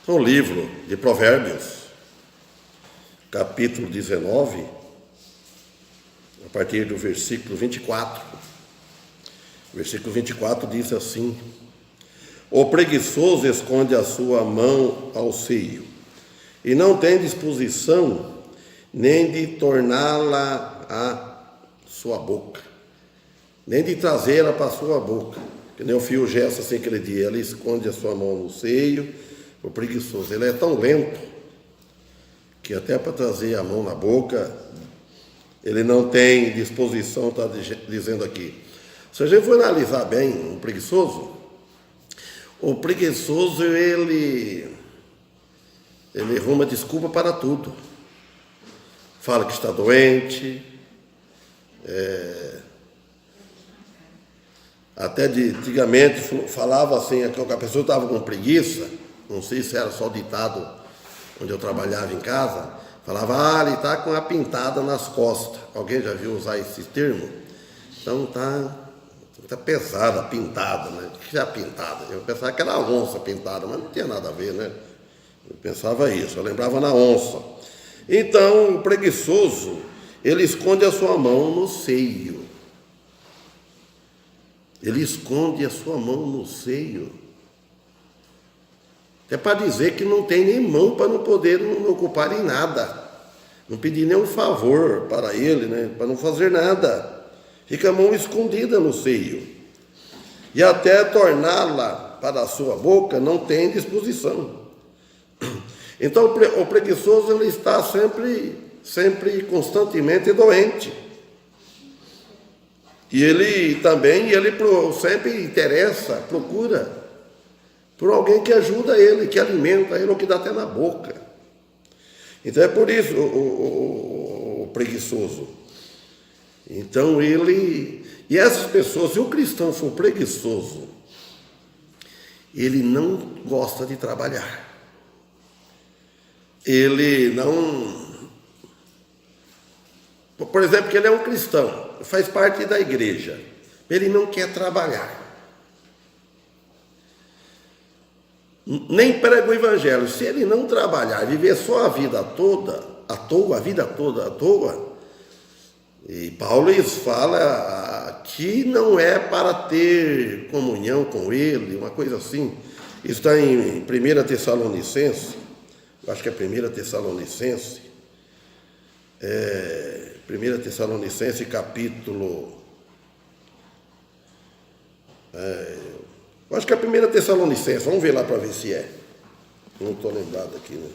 No livro de Provérbios, capítulo 19, a partir do versículo 24. O versículo 24 diz assim: o preguiçoso esconde a sua mão ao seio, e não tem disposição nem de torná-la à sua boca, nem de trazê-la para a sua boca. Que nem o fio gesto assim que ele diz, ele esconde a sua mão no seio. O preguiçoso, ele é tão lento que até para trazer a mão na boca ele não tem disposição, está dizendo aqui. Se a gente for analisar bem o preguiçoso ele arruma desculpa para tudo. Fala que está doente, até antigamente falava assim, que a pessoa estava com preguiça, não sei se era só ditado onde eu trabalhava em casa, falava, ele está com a pintada nas costas. Alguém já viu usar esse termo? Então está pesada, pintada, né? O que é a pintada? Eu pensava que era a onça pintada, mas não tinha nada a ver, né? Eu pensava isso, eu lembrava na onça. Então, o preguiçoso, ele esconde a sua mão no seio. Ele esconde a sua mão no seio. É para dizer que não tem nem mão para não poder não ocupar em nada. Não pedir nenhum favor para ele, né? Para não fazer nada. Fica a mão escondida no seio. E até torná-la para a sua boca não tem disposição. Então o preguiçoso ele está sempre constantemente doente. E ele sempre procura por alguém que ajuda ele, que alimenta ele, ou que dá até na boca. Então é por isso o preguiçoso. Então e essas pessoas, se o cristão for preguiçoso, ele não gosta de trabalhar. Ele não... Por exemplo, que ele é um cristão, faz parte da igreja, ele não quer trabalhar. Nem prega o evangelho. Se ele não trabalhar, viver só a vida toda, à toa, e Paulo fala que não é para ter comunhão com ele, uma coisa assim. Isso está em 1 Tessalonicenses, eu acho que é 1 Tessalonicenses, 1 Tessalonicenses capítulo... eu acho que é a 1 Tessalonicenses, vamos ver lá para ver se é. Não estou lembrado aqui, né?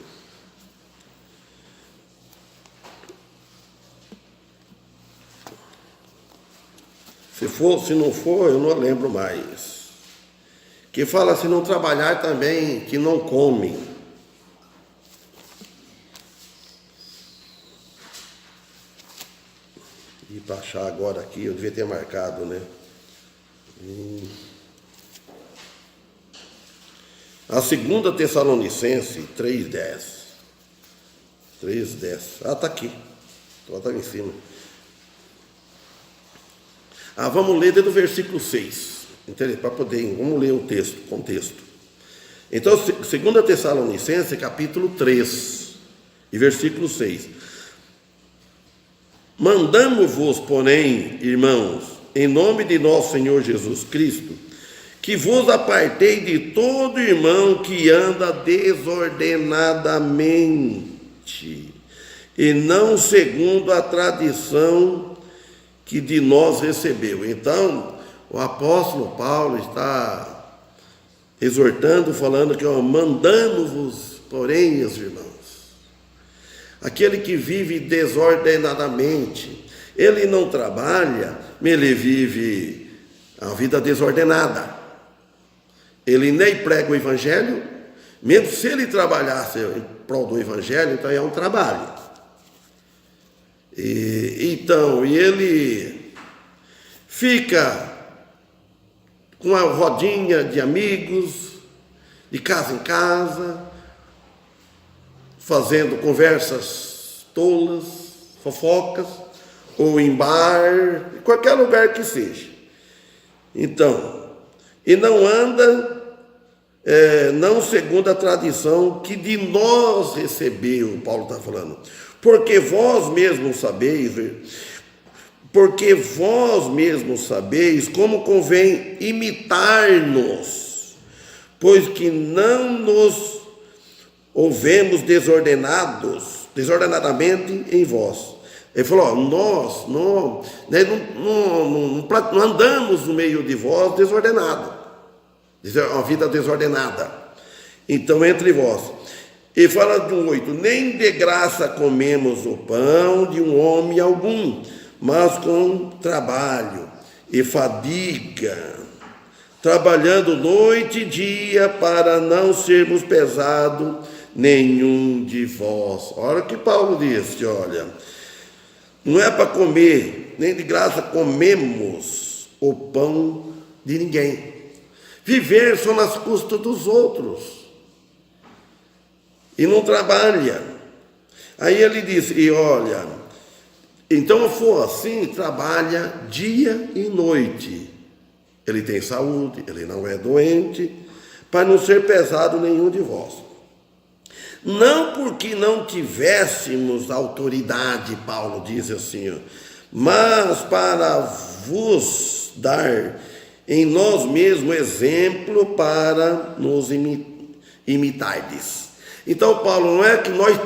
Se não for, eu não lembro mais. Que fala, se não trabalhar também, que não come. E para achar agora aqui, eu devia ter marcado, né? A 2 Tessalonicenses 3:10. 3:10. Está aqui. Está em cima. Vamos ler desde o versículo 6. Para poder, vamos ler o contexto. Então, 2 Tessalonicenses, capítulo 3, e versículo 6. Mandamos-vos, porém, irmãos, em nome de nosso Senhor Jesus Cristo, que vos apartei de todo irmão que anda desordenadamente, e não segundo a tradição que de nós recebeu. Então, o apóstolo Paulo está exortando, falando que mandamos-vos, porém, os irmãos, aquele que vive desordenadamente, ele não trabalha, ele vive a vida desordenada. Ele nem prega o evangelho, mesmo se ele trabalhasse em prol do evangelho, então é um trabalho. E ele fica com uma rodinha de amigos, de casa em casa, fazendo conversas tolas, fofocas, ou em bar, em qualquer lugar que seja. Então, e não anda não segundo a tradição que de nós recebeu, Paulo está falando, porque vós mesmos sabeis como convém imitar-nos, pois que não nos houvemos desordenadamente em vós. Ele falou, nós não andamos no meio de vós desordenado, uma vida desordenada. Então, entre vós. E fala do 8, nem de graça comemos o pão de um homem algum, mas com trabalho e fadiga, trabalhando noite e dia para não sermos pesado nenhum de vós. Olha o que Paulo disse, olha, não é para comer, nem de graça comemos o pão de ninguém. Viver só nas custas dos outros. E não trabalha. Aí ele diz, e olha, então for assim, trabalha dia e noite. Ele tem saúde, ele não é doente, para não ser pesado nenhum de vós. Não porque não tivéssemos autoridade, Paulo diz assim, mas para vos dar em nós mesmos exemplo para nos imitardes. Então, Paulo, não é que nós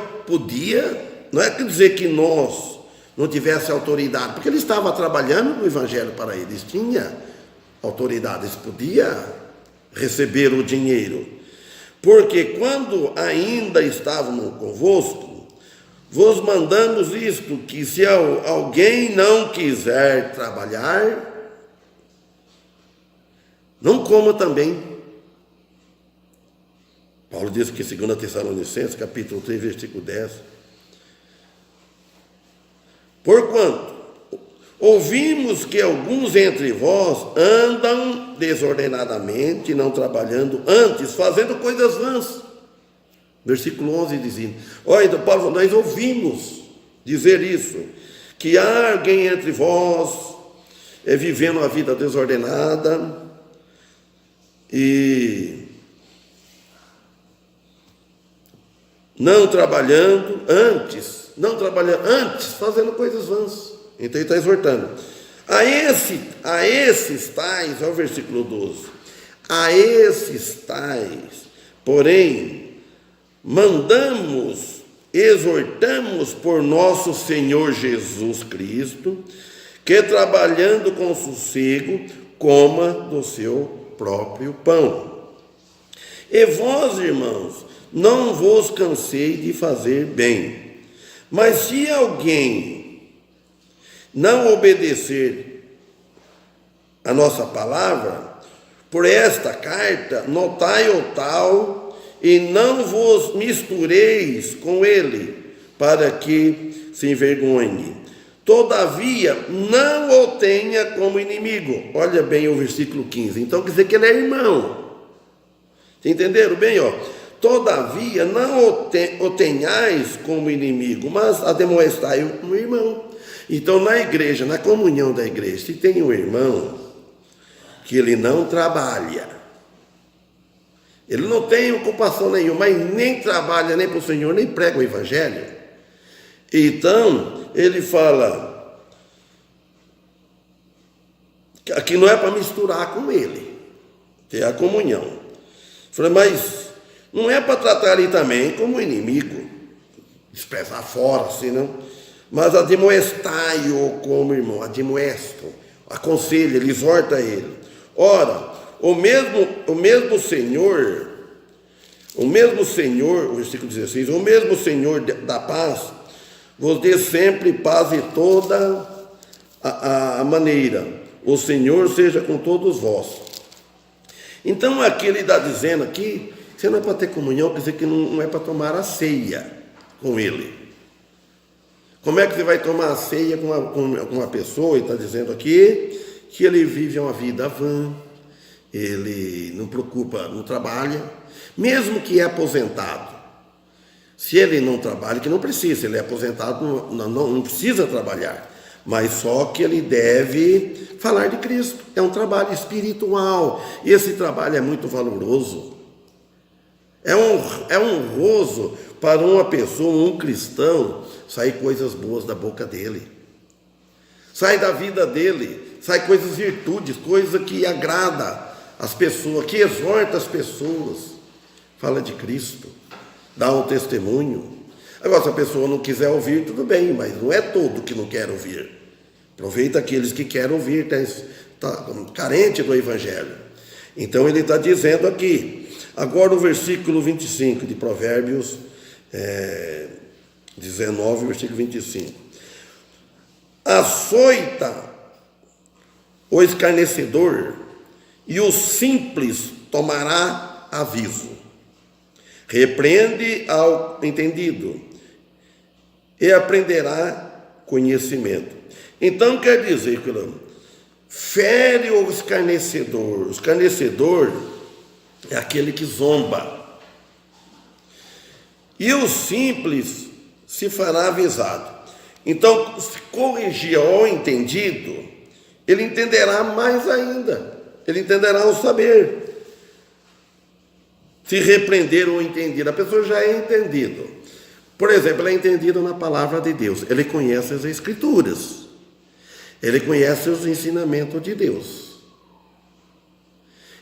não é que dizer que nós não tivesse autoridade, porque ele estava trabalhando no evangelho para eles, tinha autoridade, eles podiam receber o dinheiro, porque quando ainda estávamos convosco, vos mandamos isto, que se alguém não quiser trabalhar, não coma também. Paulo diz que em 2 Tessalonicenses, capítulo 3, versículo 10. Porquanto ouvimos que alguns entre vós andam desordenadamente, não trabalhando, antes fazendo coisas vãs. Versículo 11 dizendo, olha, então Paulo, nós ouvimos dizer isso, que há alguém entre vós vivendo uma vida desordenada e não trabalhando antes, fazendo coisas vãs. Então ele está exortando. A esses tais, é o versículo 12. A esses tais, porém, exortamos por nosso Senhor Jesus Cristo, que trabalhando com sossego, coma do seu próprio pão. E vós, irmãos, não vos cansei de fazer bem. Mas se alguém não obedecer a nossa palavra, por esta carta, notai o tal, e não vos mistureis com ele, para que se envergonhe. Todavia, não o tenha como inimigo. Olha bem o versículo 15. Então, quer dizer que ele é irmão. Entenderam bem, ó? Todavia, não o tenhais como inimigo, mas ademoestai-o como irmão. Então, na igreja, na comunhão da igreja, se tem um irmão que ele não trabalha, ele não tem ocupação nenhuma, mas nem trabalha nem para o Senhor, nem prega o evangelho, então, ele fala que aqui não é para misturar com ele, que é a comunhão. Falei, mas não é para tratar ele também como inimigo, expressar fora assim, não. Mas admoestai-o como irmão, admoesto, aconselha, ele exorta ele. Ora, o mesmo Senhor, o versículo 16, o mesmo Senhor da paz, vos dê sempre paz e toda a maneira. O Senhor seja com todos vós. Então, aqui ele está dizendo aqui, você não é para ter comunhão, quer dizer que não é para tomar a ceia com ele. Como é que você vai tomar a ceia com uma pessoa? Ele está dizendo aqui que ele vive uma vida vã, ele não preocupa, não trabalha, mesmo que é aposentado. Se ele não trabalha, que não precisa, ele é aposentado, não precisa trabalhar, mas só que ele deve falar de Cristo. É um trabalho espiritual, e esse trabalho é muito valoroso. É honroso para uma pessoa, um cristão, sair coisas boas da boca dele. Sai da vida dele, sai coisas virtudes, coisa que agrada as pessoas, que exorta as pessoas. Fala de Cristo, dá um testemunho. Agora, se a pessoa não quiser ouvir, tudo bem, mas não é todo que não quer ouvir. Aproveita aqueles que querem ouvir, está carente do Evangelho. Então ele está dizendo aqui, agora o versículo 25 de Provérbios 19, versículo 25. Açoita o escarnecedor e o simples tomará aviso. Repreende ao entendido e aprenderá conhecimento. Então quer dizer que fere o escarnecedor. O escarnecedor é aquele que zomba. E o simples se fará avisado. Então, se corrigir ao entendido, ele entenderá mais ainda. Ele entenderá o saber. Se repreender ou entender, a pessoa já é entendido. Por exemplo, ela é entendida na palavra de Deus. Ele conhece as Escrituras. Ele conhece os ensinamentos de Deus.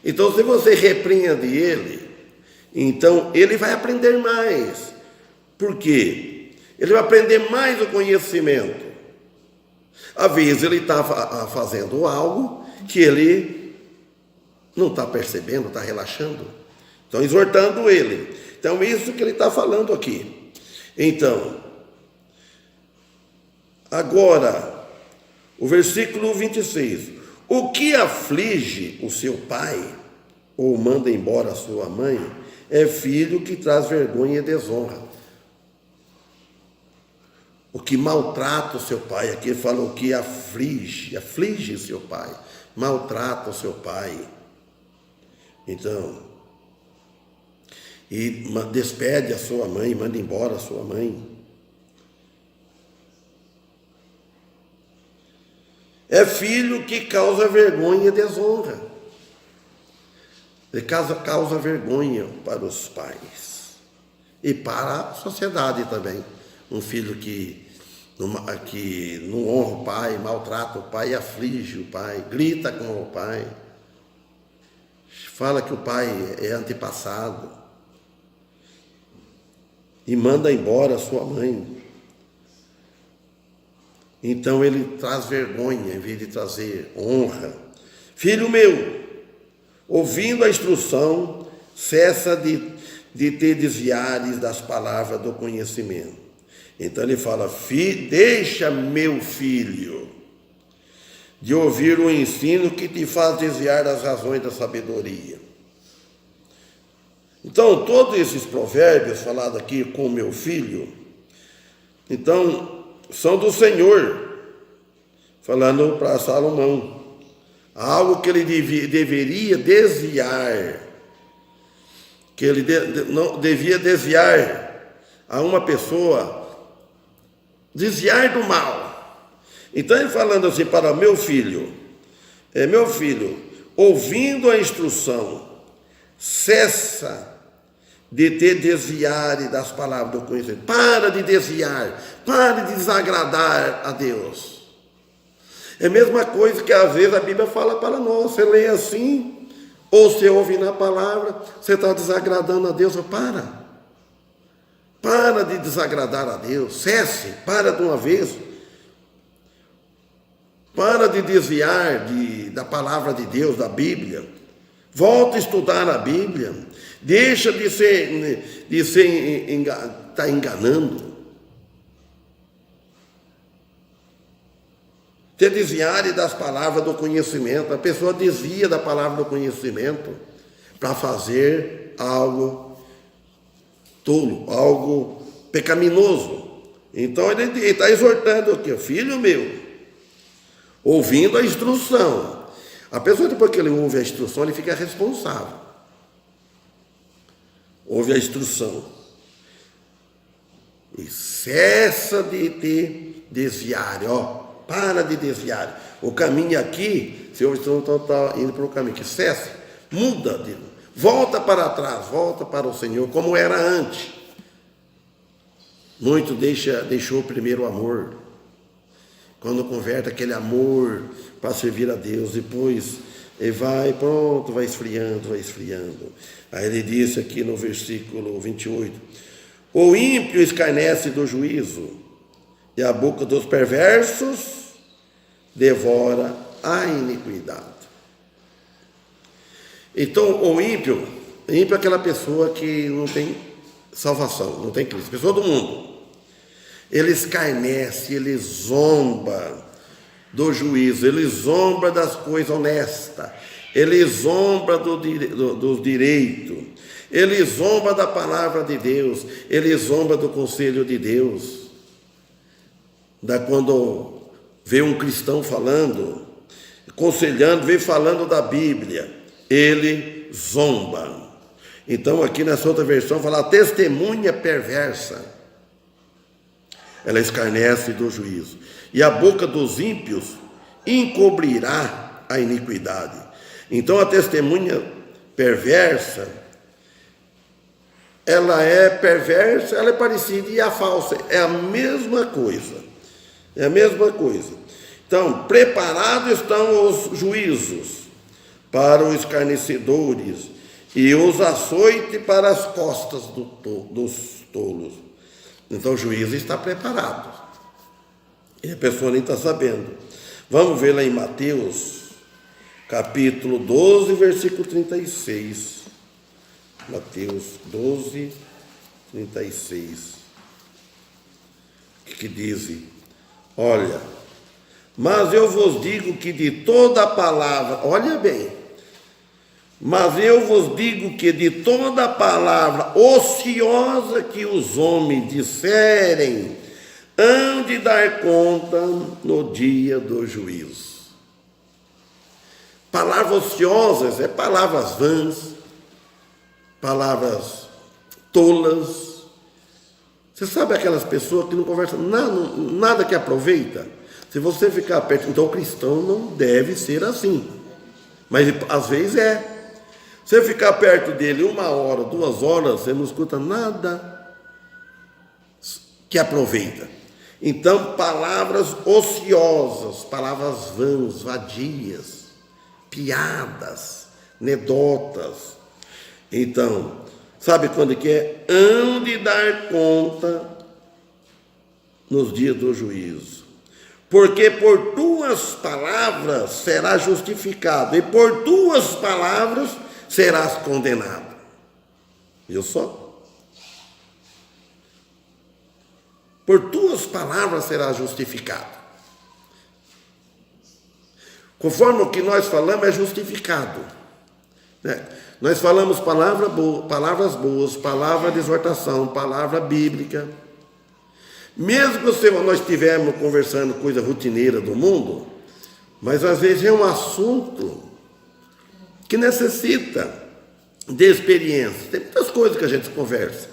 Então, se você repreende ele, então ele vai aprender mais. Por quê? Ele vai aprender mais o conhecimento. Às vezes ele está fazendo algo que ele não está percebendo, está relaxando. Estão exortando ele. Então, isso que ele está falando aqui. Então, agora, o versículo 26. O que aflige o seu pai, ou manda embora a sua mãe, é filho que traz vergonha e desonra. O que maltrata o seu pai, aqui ele fala o que aflige seu pai, maltrata o seu pai. Então, e despede a sua mãe, manda embora a sua mãe. É filho que causa vergonha e desonra. Ele causa vergonha para os pais e para a sociedade também. Um filho que não honra o pai, maltrata o pai, aflige o pai, grita com o pai, fala que o pai é antepassado e manda embora a sua mãe. Então ele traz vergonha em vez de trazer honra. Filho meu, ouvindo a instrução, cessa de te desviares das palavras do conhecimento. Então ele fala, deixa meu filho de ouvir o ensino que te faz desviar das razões da sabedoria. Então todos esses provérbios falados aqui com meu filho, então são do Senhor, falando para Salomão, algo que ele deveria desviar, que ele não devia desviar a uma pessoa, desviar do mal. Então ele falando assim para meu filho, ouvindo a instrução, cessa de te desviar das palavras do conhecimento. Para de desviar, para de desagradar a Deus. É a mesma coisa que às vezes a Bíblia fala para nós. Você lê assim, ou você ouve na palavra, você está desagradando a Deus. Para de desagradar a Deus, cesse, para de uma vez. Para de desviar da palavra de Deus, da Bíblia. Volta a estudar a Bíblia. Deixa de estar enganando. Te desviar das palavras do conhecimento. A pessoa desvia da palavra do conhecimento para fazer algo tolo, algo pecaminoso. Então ele está exortando aqui, filho meu, ouvindo a instrução. A pessoa, depois que ele ouve a instrução, ele fica responsável. Ouve a instrução. E cessa de te desviar, para de desviar. O caminho aqui, se eu estou indo para o caminho que cessa, muda, Volta para trás, volta para o Senhor, como era antes. Muito deixou o primeiro amor. Quando converte aquele amor para servir a Deus, depois ele vai esfriando. Aí ele disse aqui no versículo 28, o ímpio escarnece do juízo, e a boca dos perversos devora a iniquidade. Então, o ímpio é aquela pessoa que não tem salvação, não tem Cristo, pessoa do mundo. Ele escarnece, ele zomba do juízo, ele zomba das coisas honestas, ele zomba dos direitos, ele zomba da palavra de Deus, ele zomba do conselho de Deus. Quando vê um cristão falando, aconselhando, vê falando da Bíblia, ele zomba. Então aqui nessa outra versão fala, a testemunha perversa, ela escarnece do juízo, e a boca dos ímpios encobrirá a iniquidade. Então a testemunha perversa, ela é perversa, ela é parecida, e a falsa é a mesma coisa. É a mesma coisa. Então, preparados estão os juízos para os escarnecedores e os açoites para as costas dos tolos. Então o juízo está preparado. E a pessoa nem está sabendo. Vamos ver lá em Mateus, capítulo 12, versículo 36. Mateus 12, 36. O que diz? Olha, mas eu vos digo que de toda a palavra, olha bem, mas eu vos digo que de toda a palavra ociosa que os homens disserem, hão de dar conta no dia do juízo. Palavras ociosas é palavras vãs, palavras tolas. Você sabe aquelas pessoas que não conversam nada que aproveita? Se você ficar perto, então o cristão não deve ser assim. Mas às vezes é. Você ficar perto dele 1 hora, 2 horas, você não escuta nada que aproveita. Então, palavras ociosas, palavras vãs, vadias, piadas, anedotas. Então, sabe quando que é? Hão de dar conta nos dias do juízo. Porque por tuas palavras serás justificado, e por tuas palavras serás condenado. Viu só? Por tuas palavras serás justificado. Conforme o que nós falamos é justificado, né? Nós falamos palavras boas, palavra de exortação, palavra bíblica. Mesmo se nós estivermos conversando coisa rotineira do mundo, mas às vezes é um assunto que necessita de experiência. Tem muitas coisas que a gente conversa,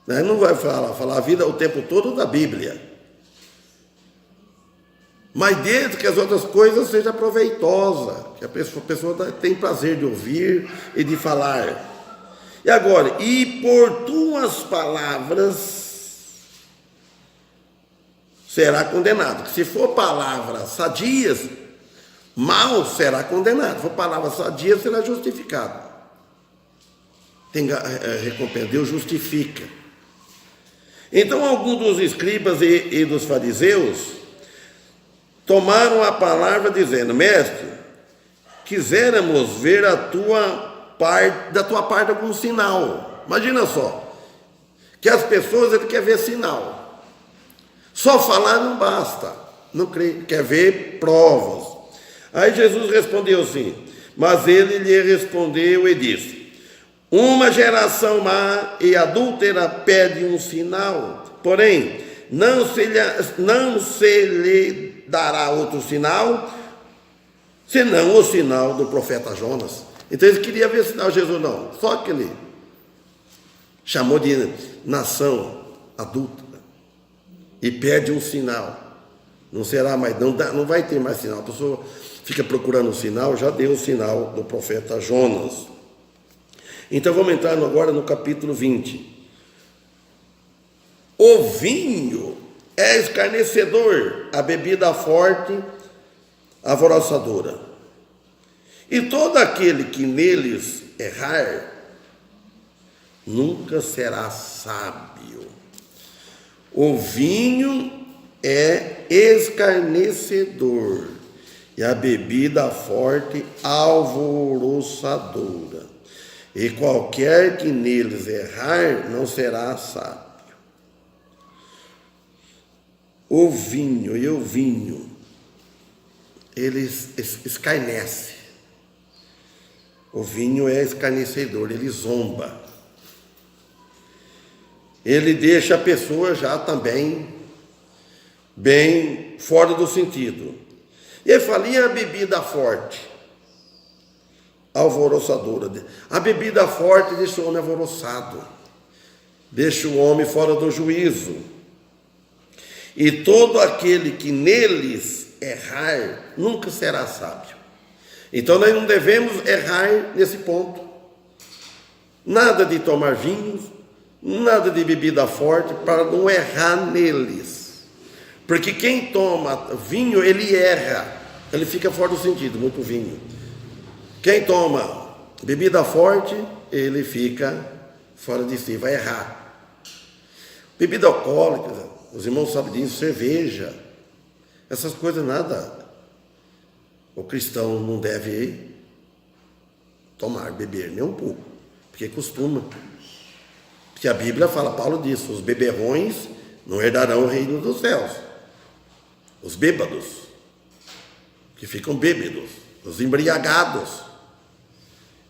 né? Não vai falar a vida o tempo todo da Bíblia, mas desde que as outras coisas sejam proveitosas, que a pessoa tem prazer de ouvir e de falar. E agora, e por tuas palavras será condenado. Se for palavras sadias, mal será condenado. Se for palavras sadias, será justificado. Tem recompensa, Deus justifica. Então, alguns dos escribas e dos fariseus tomaram a palavra dizendo: Mestre, quiséramos ver da tua parte algum sinal. Imagina só, que as pessoas ele quer ver sinal. Só falar não basta, não quer ver provas. Aí Jesus respondeu assim, mas ele lhe respondeu e disse: uma geração má e adúltera pede um sinal, porém não se lhe dará outro sinal, senão o sinal do profeta Jonas. Então ele queria ver sinal, Jesus não, só que ele chamou de nação adúltera e pede um sinal. Não será mais, não vai ter mais sinal. A pessoa fica procurando um sinal, já deu o sinal do profeta Jonas. Então vamos entrar agora no capítulo 20. O vinho é escarnecedor, a bebida forte, alvoroçadora. E todo aquele que neles errar, nunca será sábio. O vinho é escarnecedor, e a bebida forte, alvoroçadora. E qualquer que neles errar, não será sábio. O vinho ele escarnece. O vinho é escarnecedor, ele zomba. Ele deixa a pessoa já também bem fora do sentido. E ele fala, e a bebida forte? Alvoroçadora. A bebida forte deixa o homem alvoroçado, deixa o homem fora do juízo. E todo aquele que neles errar, nunca será sábio. Então nós não devemos errar nesse ponto. Nada de tomar vinhos, nada de bebida forte, para não errar neles. Porque quem toma vinho, ele erra, ele fica fora do sentido, muito vinho. Quem toma bebida forte, ele fica fora de si, vai errar. Bebida alcoólica, os irmãos sabem disso, cerveja, essas coisas nada. O cristão não deve tomar, beber nem um pouco, porque costuma. Porque a Bíblia fala, Paulo disse, os beberrões não herdarão o reino dos céus. Os bêbados, que ficam bêbados, os embriagados.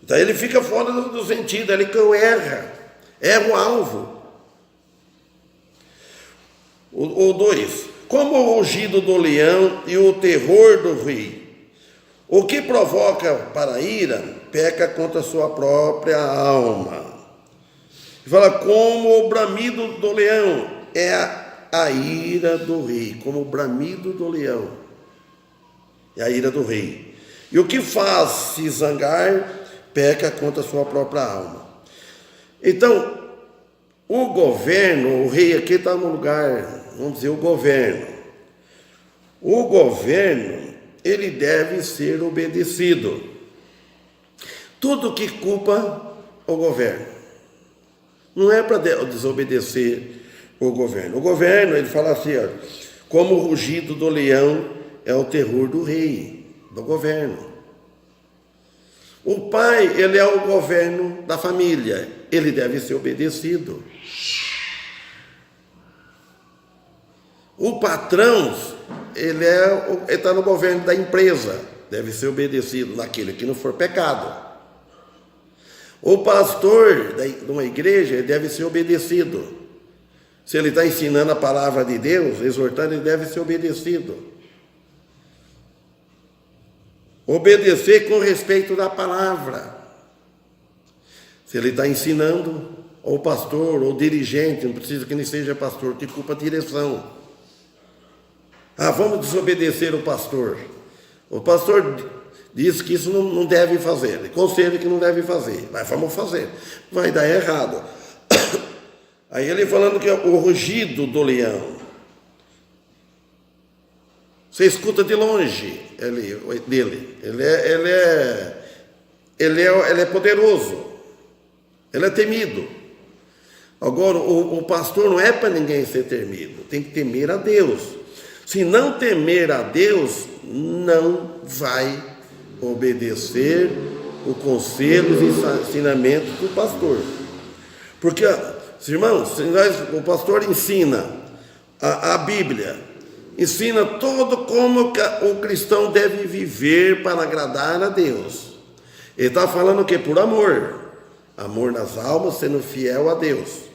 Então ele fica fora do sentido, ele erra o alvo. O 2, como o rugido do leão e o terror do rei, o que provoca para a ira, peca contra a sua própria alma. Fala, como o bramido do leão é a ira do rei, como o bramido do leão é a ira do rei. E o que faz se zangar, peca contra a sua própria alma. Então, o governo, o rei aqui está no lugar, vamos dizer, o governo. O governo, ele deve ser obedecido. Tudo que culpa o governo. Não é para desobedecer o governo. O governo, ele fala assim, ó, como o rugido do leão é o terror do rei, do governo. O pai, ele é o governo da família, ele deve ser obedecido. O patrão, ele está no governo da empresa, deve ser obedecido naquilo que não for pecado. O pastor de uma igreja, ele deve ser obedecido. Se ele está ensinando a palavra de Deus, exortando, ele deve ser obedecido. Obedecer com respeito da palavra. Se ele está ensinando, ou pastor, ou dirigente, não precisa que ele seja pastor, que culpa a direção. Vamos desobedecer o pastor. O pastor diz que isso não deve fazer, conselho que não deve fazer, mas vamos fazer, vai dar errado. Aí ele falando que é o rugido do leão, você escuta de longe dele, ele é poderoso, ele é temido. Agora, o pastor não é para ninguém ser temido, tem que temer a Deus. Se não temer a Deus, não vai obedecer o conselho e ensinamento do pastor. Porque, irmãos, o pastor ensina a Bíblia, ensina todo como o cristão deve viver para agradar a Deus. Ele está falando o quê? Por amor. Amor nas almas, sendo fiel a Deus.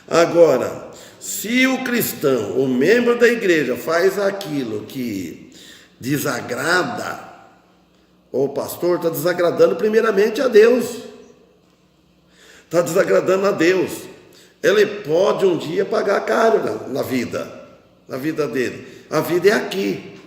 Agora, se o cristão, o membro da igreja, faz aquilo que desagrada, o pastor está desagradando primeiramente a Deus. Está desagradando a Deus. Ele pode um dia pagar caro na vida dele. A vida é aqui.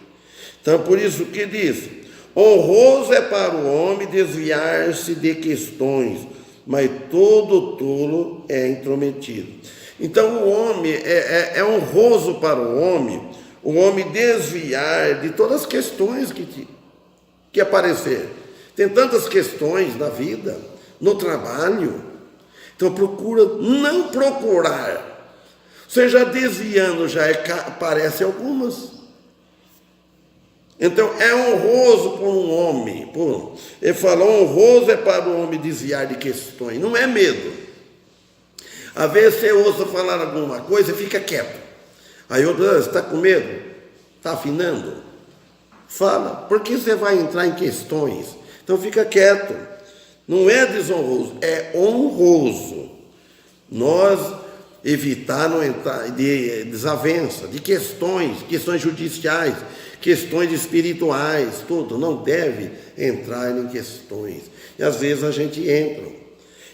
Então, por isso que diz, honroso é para o homem desviar-se de questões mas todo tolo é intrometido. Então o homem, é honroso para o homem desviar de todas as questões que aparecer. Tem tantas questões na vida, no trabalho. Então procura não procurar. Você já desviando, aparece algumas. Então é honroso para um homem. Ele falou, honroso é para o homem desviar de questões. Não é medo. Às vezes você ouça falar alguma coisa e fica quieto. Aí outro, você está com medo? Está afinando? Fala, porque você vai entrar em questões. Então fica quieto. Não é desonroso, é honroso. Nós evitar não entrar de desavença, de questões judiciais, questões espirituais, tudo. Não deve entrar em questões. E às vezes a gente entra.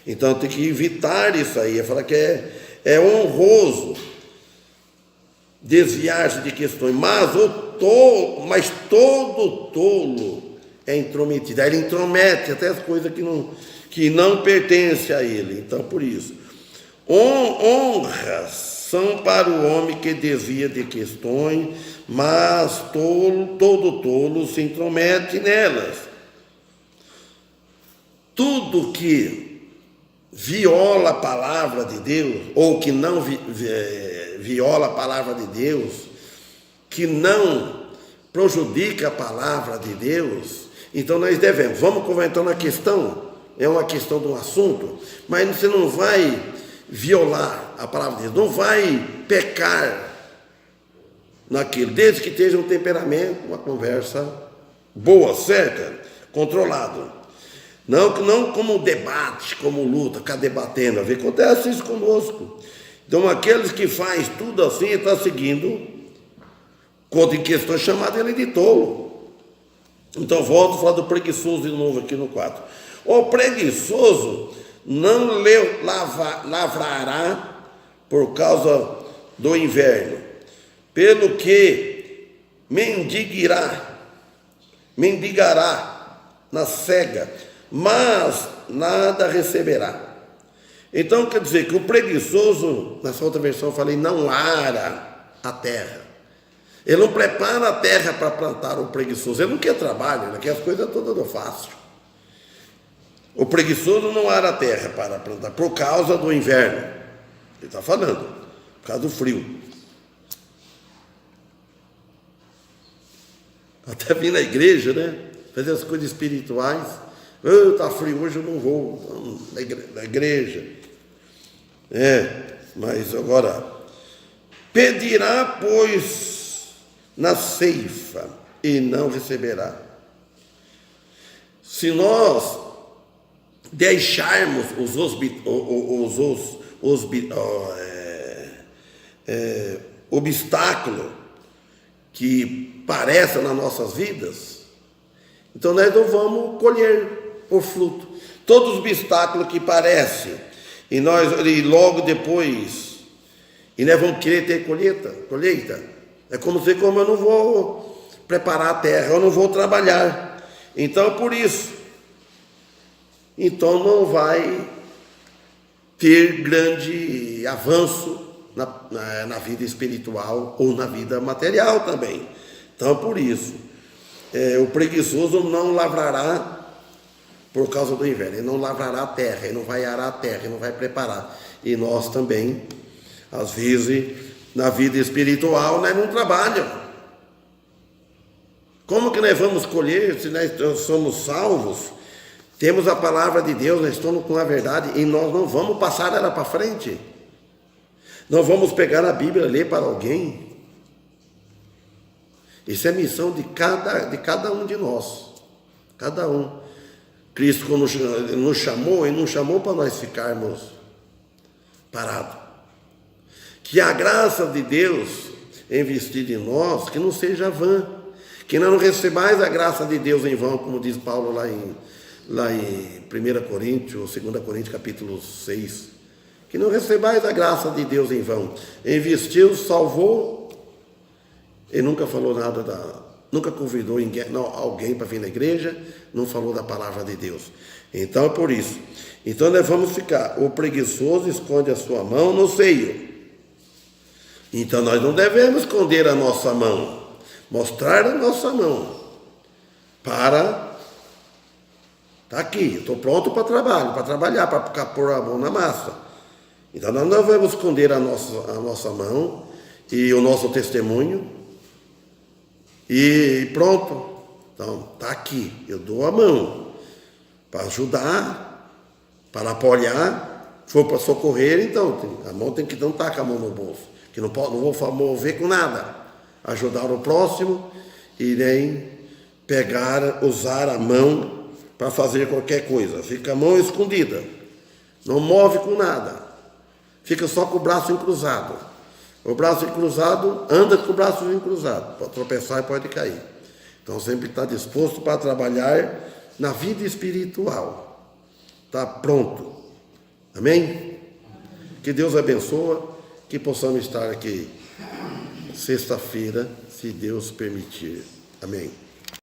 Então tem que evitar isso aí. Falar que é honroso desviar-se de questões, mas todo tolo é intrometido. Aí ele intromete até as coisas que não pertencem a ele. Então, por isso, honras são para o homem que desvia de questões, mas todo tolo se intromete nelas. Tudo que viola a palavra de Deus, ou que não viola a palavra de Deus, que não prejudica a palavra de Deus, então nós devemos. Vamos comentar na questão, é uma questão de um assunto, mas você não vai violar a palavra de Deus, não vai pecar naquilo, desde que esteja um temperamento, uma conversa boa, certa, controlado. Não como debate, como luta, ficar debatendo. Acontece isso conosco. Então, aqueles que fazem tudo assim, está seguindo, quando em questões chamadas ele de tolo. Então, volto a falar do preguiçoso de novo aqui no 4. O preguiçoso não lavrará por causa do inverno, pelo que mendigará na cega, mas nada receberá. Então quer dizer que o preguiçoso, nessa outra versão eu falei, não ara a terra. Ele não prepara a terra para plantar. O preguiçoso, ele não quer trabalho, ele quer as coisas todas fácil. O preguiçoso não ara a terra para plantar por causa do inverno. Ele está falando, por causa do frio. Até vir na igreja, né? Fazer as coisas espirituais. Está frio, hoje eu não vou na igreja. Mas agora, pedirá, pois, na ceifa, e não receberá. Se nós deixarmos os obstáculos que parecem nas nossas vidas, então nós não vamos colher o fruto. Todos os obstáculos que parecem, e logo depois, e nós vamos querer ter colheita. É como eu não vou preparar a terra, eu não vou trabalhar. Então, por isso, então não vai ter grande avanço na vida espiritual ou na vida material também. Então, por isso, o preguiçoso não lavrará por causa do inverno, ele não lavrará a terra, ele não vai arar a terra, ele não vai preparar. E nós também, às vezes, na vida espiritual, nós não trabalhamos. Como que nós vamos colher se nós somos salvos? Temos a palavra de Deus, nós estamos com a verdade e nós não vamos passar ela para frente. Não vamos pegar a Bíblia e ler para alguém. Isso é missão de cada um de nós. Cada um. Cristo, quando nos chamou, Ele não chamou para nós ficarmos parados. Que a graça de Deus investida em nós, que não seja vã. Que não recebais a graça de Deus em vão, como diz Paulo lá em 1 Coríntios, ou 2 Coríntios, capítulo 6. Que não recebais a graça de Deus em vão. Investiu, salvou, e nunca falou nada nunca convidou alguém para vir na igreja, não falou da palavra de Deus. Então, por isso, Então nós vamos ficar, o preguiçoso esconde a sua mão no seio. Então nós não devemos esconder a nossa mão, mostrar a nossa mão, para, está aqui, estou pronto para trabalhar, para pôr a mão na massa. Então nós não devemos esconder a nossa mão e o nosso testemunho, e pronto. Então, está aqui, eu dou a mão para ajudar, para apoiar, for para socorrer, então a mão tem que não estar com a mão no bolso, que não vou mover com nada, ajudar o próximo e nem usar a mão para fazer qualquer coisa, fica a mão escondida, não move com nada, fica só com o braço encruzado. O braço encruzado, anda com o braço encruzado, pode tropeçar e pode cair. Então sempre está disposto para trabalhar na vida espiritual. Está pronto. Amém? Que Deus abençoe, que possamos estar aqui sexta-feira, se Deus permitir. Amém.